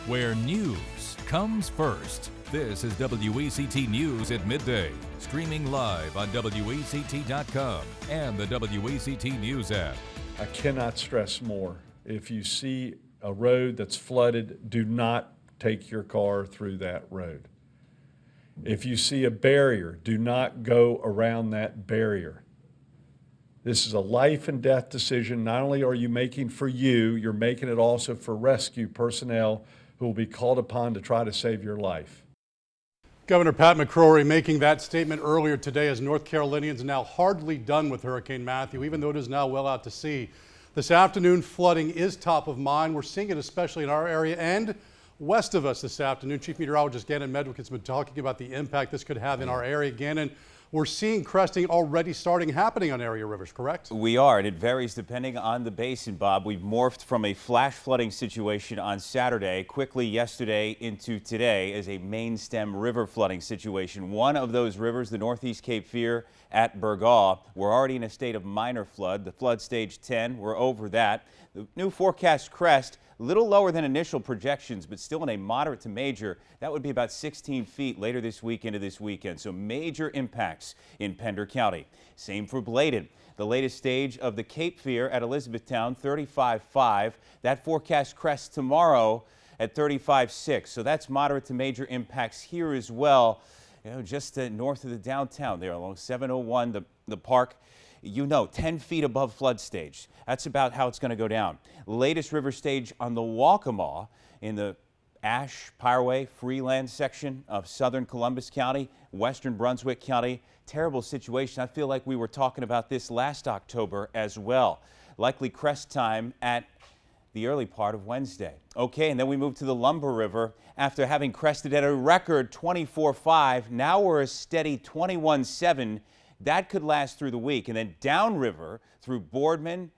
where news comes first. This is WECT News at Midday, streaming live on WECT.com and the WECT News app. I cannot stress more. If you see a road that's flooded, do not take your car through that road. If you see a barrier, do not go around that barrier. This is a life and death decision. Not only are you making for you, you're making it also for rescue personnel who will be called upon to try to save your life. Governor Pat McCrory making that statement earlier today as North Carolinians are now hardly done with Hurricane Matthew, even though it is now well out to sea. This afternoon, flooding is top of mind. We're seeing it especially in our area and west of us this afternoon. Chief Meteorologist Gannon Medwick has been talking about the impact this could have in our area. Gannon, we're seeing cresting already happening on area rivers, correct? We are, and it varies depending on the basin, Bob. We've morphed from a flash flooding situation on Saturday, quickly yesterday into today as a main stem river flooding situation. One of those rivers, the Northeast Cape Fear at Burgaw, we're already in a state of minor flood. The flood stage 10, we're over that. The new forecast crest, a little lower than initial projections, but still in a moderate to major. That would be about 16 feet later this week into this weekend. So major impacts in Pender County. Same for Bladen. The latest stage of the Cape Fear at Elizabethtown, 35.5. That forecast crests tomorrow at 35.6. So that's moderate to major impacts here as well. You know, just north of the downtown there along 701, the park. You know, 10 feet above flood stage. That's about how it's going to go down. Latest river stage on the Waccamaw in the Ash, Pireway, Freeland section of southern Columbus County, western Brunswick County. Terrible situation. I feel like we were talking about this last October as well. Likely crest time at the early part of Wednesday. Okay, and then we move to the Lumber River. After having crested at a record 24.5, now we're a steady 21.7. That could last through the week. And then downriver through Boardman,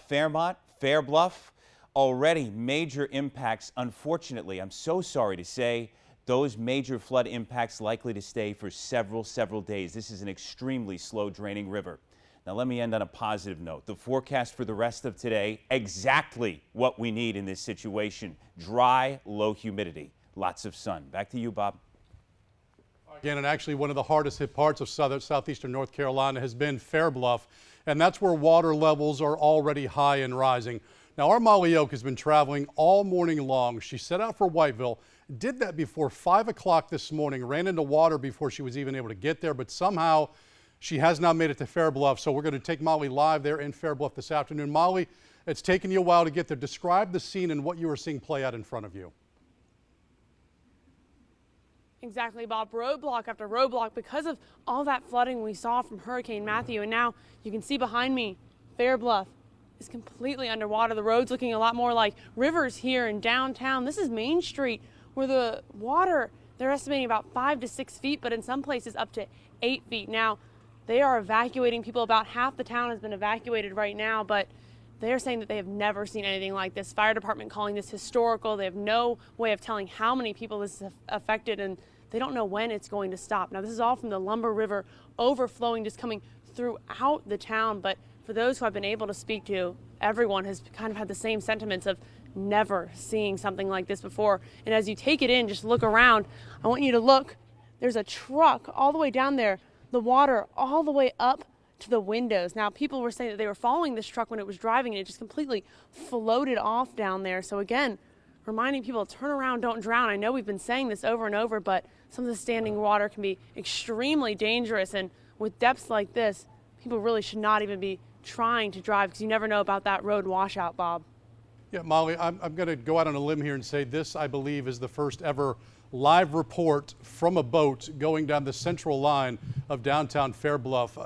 Fairmont, Fair Bluff, already major impacts. Unfortunately, I'm so sorry to say, those major flood impacts likely to stay for several days. This is an extremely slow draining river. Now let me end on a positive note. The forecast for the rest of today, exactly what we need in this situation. Dry, low humidity, lots of sun. Back to you, Bob. Again, and actually one of the hardest hit parts of southeastern North Carolina has been Fair Bluff, and that's where water levels are already high and rising. Now, our Molly Oak has been traveling all morning long. She set out for Whiteville, did that before 5 o'clock this morning, ran into water before she was even able to get there, but somehow she has now made it to Fair Bluff. So we're going to take Molly live there in Fair Bluff this afternoon. Molly, it's taken you a while to get there. Describe the scene and what you were seeing play out in front of you. Exactly, Bob. Roadblock after roadblock because of all that flooding we saw from Hurricane Matthew. And now you can see behind me, Fair Bluff is completely underwater. The road's looking a lot more like rivers here in downtown. This is Main Street where the water, they're estimating about 5 to 6 feet, but in some places up to 8 feet. Now, they are evacuating people. About half the town has been evacuated right now, but they're saying that they have never seen anything like this. Fire department calling this historical. They have no way of telling how many people this has affected, and they don't know when it's going to stop. Now, this is all from the Lumber River overflowing, just coming throughout the town. But for those who I've been able to speak to, everyone has kind of had the same sentiments of never seeing something like this before. And as you take it in, just look around. I want you to look. There's a truck all the way down there, the water all the way up to the windows. Now, people were saying that they were following this truck when it was driving, and it just completely floated off down there. So again, reminding people, turn around, don't drown. I know we've been saying this over and over, but some of the standing water can be extremely dangerous. And with depths like this, people really should not even be trying to drive because you never know about that road washout, Bob. Yeah, Molly, I'm going to go out on a limb here and say this, I believe, is the first ever live report from a boat going down the central line of downtown Fair Bluff.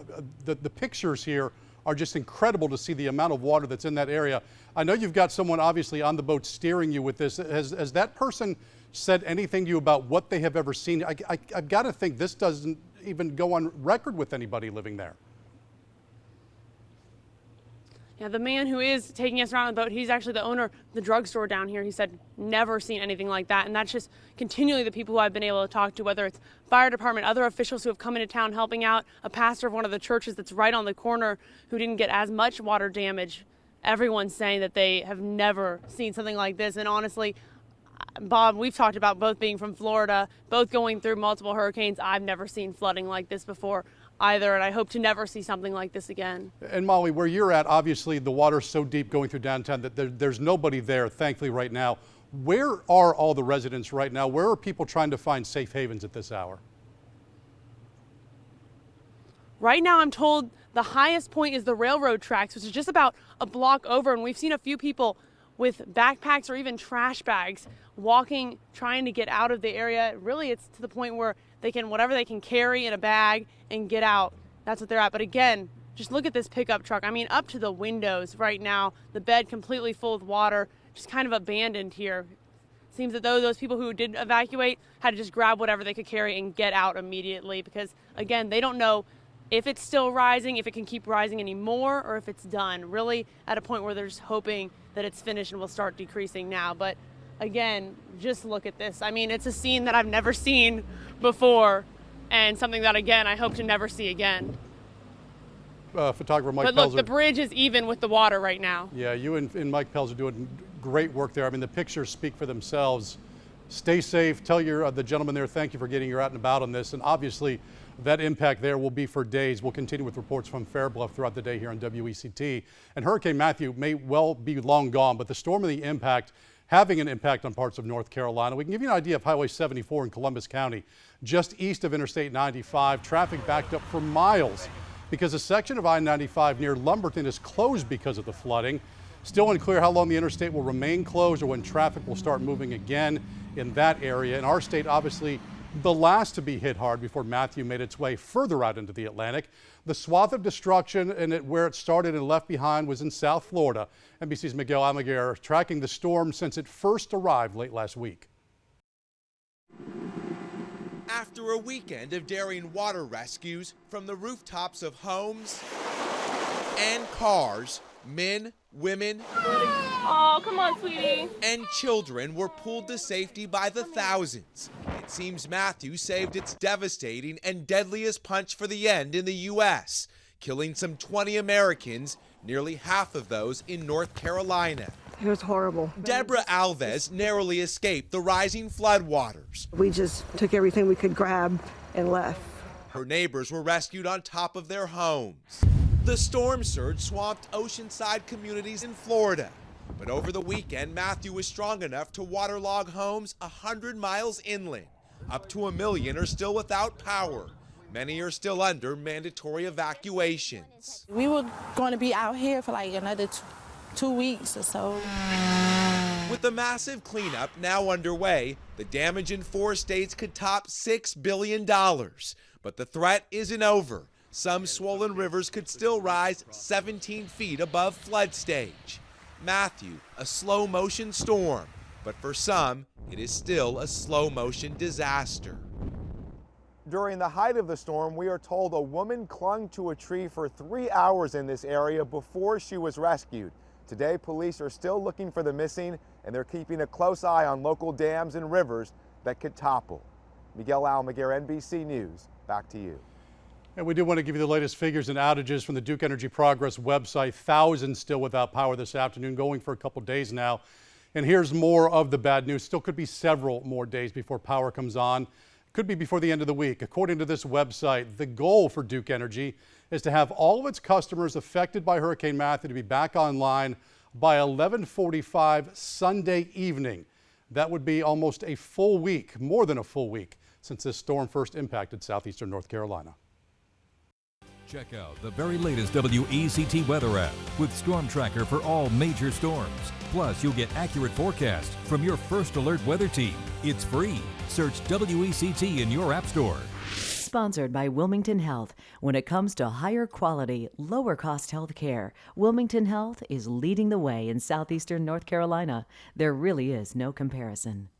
The pictures here are just incredible to see the amount of water that's in that area. I know you've got someone obviously on the boat steering you with this. Has that person said anything to you about what they have ever seen? I've got to think this doesn't even go on record with anybody living there. Yeah, the man who is taking us around the boat, he's actually the owner of the drugstore down here. He said never seen anything like that. And that's just continually the people who I've been able to talk to, whether it's fire department, other officials who have come into town helping out, a pastor of one of the churches that's right on the corner who didn't get as much water damage. Everyone's saying that they have never seen something like this. And honestly, Bob, we've talked about both being from Florida, both going through multiple hurricanes. I've never seen flooding like this before either, and I hope to never see something like this again. And Molly, where you're at, obviously the water's so deep going through downtown that there's nobody there, thankfully, right now. Where are all the residents right now? Where are people trying to find safe havens at this hour? Right now, I'm told the highest point is the railroad tracks, which is just about a block over, and we've seen a few people with backpacks or even trash bags walking, trying to get out of the area. Really, it's to the point where they can, whatever they can carry in a bag and get out, that's what they're at. But again, just look at this pickup truck. I mean, up to the windows right now, the bed completely full of water, just kind of abandoned here. Seems that those people who did evacuate had to just grab whatever they could carry and get out immediately because, again, they don't know if it's still rising, if it can keep rising anymore, or if it's done. Really at a point where they're just hoping that it's finished and will start decreasing now. But again, just look at this. I mean, it's a scene that I've never seen before and something that, again, I hope to never see again. Photographer Mike But look, Pelzer. the bridge is even with the water right now. Yeah, you and Mike Pelzer are doing great work there. I mean, the pictures speak for themselves. Stay safe. Tell the gentleman there, thank you for getting your out and about on this. And obviously, that impact there will be for days. We'll continue with reports from Fair Bluff throughout the day here on WECT. And Hurricane Matthew may well be long gone, but the storm and the impact having an impact on parts of North Carolina. We can give you an idea of Highway 74 in Columbus County, just east of Interstate 95. Traffic backed up for miles because a section of I-95 near Lumberton is closed because of the flooding. Still unclear how long the interstate will remain closed or when traffic will start moving again in that area. In our state, obviously, the last to be hit hard before Matthew made its way further out into the Atlantic. The swath of destruction and where it started and left behind was in South Florida. NBC's Miguel Almaguer tracking the storm since it first arrived late last week. After a weekend of daring water rescues from the rooftops of homes and cars, men, women, Oh, come on, sweetie. and children were pulled to safety by the thousands. It seems Matthew saved its devastating and deadliest punch for the end in the U.S., killing some 20 Americans, nearly half of those in North Carolina. It was horrible. Deborah Alves narrowly escaped the rising floodwaters. We just took everything we could grab and left. Her neighbors were rescued on top of their homes. The storm surge swamped oceanside communities in Florida. But over the weekend, Matthew was strong enough to waterlog homes 100 miles inland. Up to 1 million are still without power. Many are still under mandatory evacuations. We were going to be out here for like another 2 weeks or so. With the massive cleanup now underway, the damage in 4 states could top $6 billion. But the threat isn't over. Some swollen rivers could still rise 17 feet above flood stage. Matthew, a slow motion storm, but for some, it is still a slow motion disaster. During the height of the storm, we are told a woman clung to a tree for 3 hours in this area before she was rescued. Today, police are still looking for the missing, and they're keeping a close eye on local dams and rivers that could topple. Miguel Almaguer, NBC News, back to you. And we do want to give you the latest figures and outages from the Duke Energy Progress website. Thousands still without power this afternoon, going for a couple days now. And here's more of the bad news. Still could be several more days before power comes on. Could be before the end of the week. According to this website, the goal for Duke Energy is to have all of its customers affected by Hurricane Matthew to be back online by 11:45 Sunday evening. That would be almost a full week, more than a full week, since this storm first impacted southeastern North Carolina. Check out the very latest WECT weather app with Storm Tracker for all major storms. Plus, you'll get accurate forecasts from your First Alert weather team. It's free. Search WECT in your app store. Sponsored by Wilmington Health. When it comes to higher quality, lower cost health care, Wilmington Health is leading the way in southeastern North Carolina. There really is no comparison.